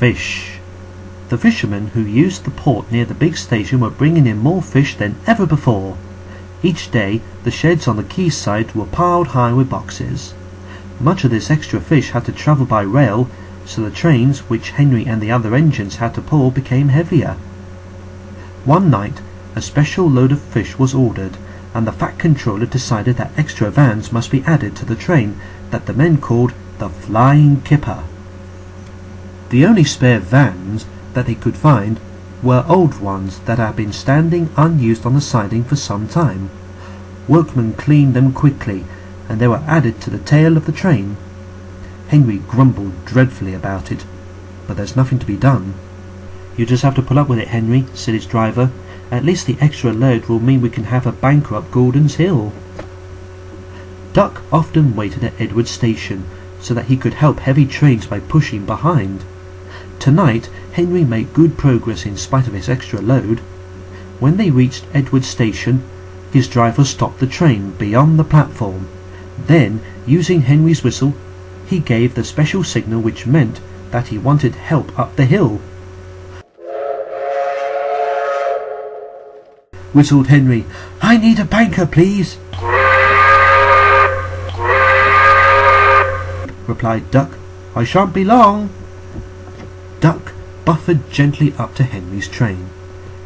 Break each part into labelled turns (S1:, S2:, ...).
S1: fish. The fishermen who used the port near the big station were bringing in more fish than ever before. Each day the sheds on the quayside were piled high with boxes. Much of this extra fish had to travel by rail, so the trains, which Henry and the other engines had to pull, became heavier. One night a special load of fish was ordered, and the Fat Controller decided that extra vans must be added to the train that the men called the Flying Kipper. The only spare vans that they could find were old ones that had been standing unused on the siding for some time. Workmen cleaned them quickly, and they were added to the tail of the train. Henry grumbled dreadfully about it, but there's nothing to be done. "You just have to pull up with it, Henry," said his driver. "At least the extra load will mean we can have a banker up Gordon's Hill." Duck often waited at Edward Station so that he could help heavy trains by pushing behind. Tonight Henry made good progress in spite of his extra load. When they reached Edward Station, his driver stopped the train beyond the platform. Then, using Henry's whistle, he gave the special signal which meant that he wanted help up the hill. Whistled Henry. "I need a banker, please," replied Duck. "I shan't be long." Duck buffered gently up to Henry's train.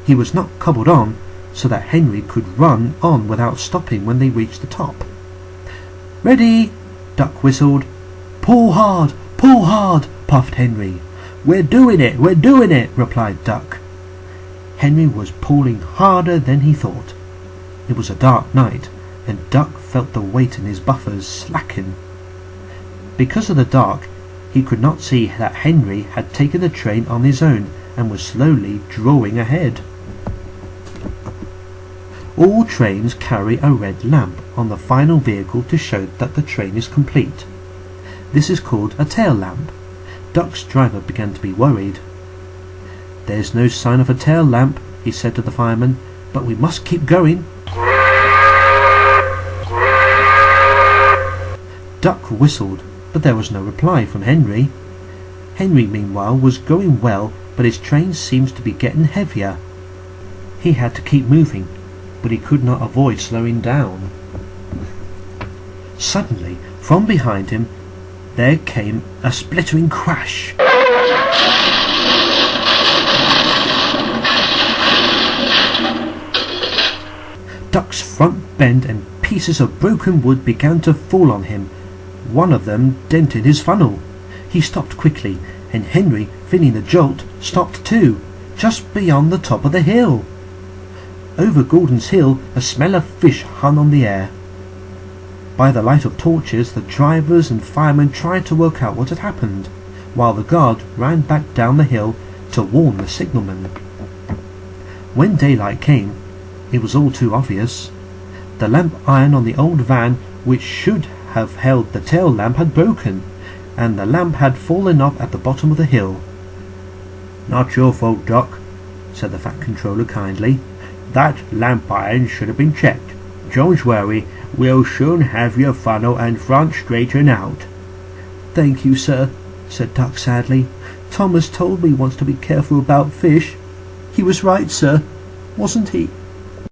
S1: He was not cobbled on, so that Henry could run on without stopping when they reached the top. "Ready," Duck whistled. Pull hard, puffed Henry. We're doing it, replied Duck. Henry was pulling harder than he thought. It was a dark night, and Duck felt the weight in his buffers slacken. Because of the dark, he could not see that Henry had taken the train on his own and was slowly drawing ahead. All trains carry a red lamp on the final vehicle to show that the train is complete. This is called a tail lamp. Duck's driver began to be worried. "There's no sign of a tail lamp," he said to the fireman, "but we must keep going." Duck whistled, but there was no reply from Henry. Henry, meanwhile, was going well, but his train seemed to be getting heavier. He had to keep moving, but he could not avoid slowing down. Suddenly, from behind him, there came a splittering crash. Duck's front bent and pieces of broken wood began to fall on him. One of them dented his funnel. He stopped quickly, and Henry, feeling the jolt, stopped too, just beyond the top of the hill. Over Gordon's Hill, a smell of fish hung on the air. By the light of torches, the drivers and firemen tried to work out what had happened, while the guard ran back down the hill to warn the signalman. When daylight came, it was all too obvious. The lamp iron on the old van, which should have held the tail lamp, had broken, and the lamp had fallen off at the bottom of the hill. "Not your fault, Doc," said the Fat Controller kindly. "That lamp iron should have been checked. Don't worry, we'll soon have your funnel and front straightened out." "Thank you, sir," said Duck sadly. "Thomas told me once to be careful about fish. He was right, sir, wasn't he?"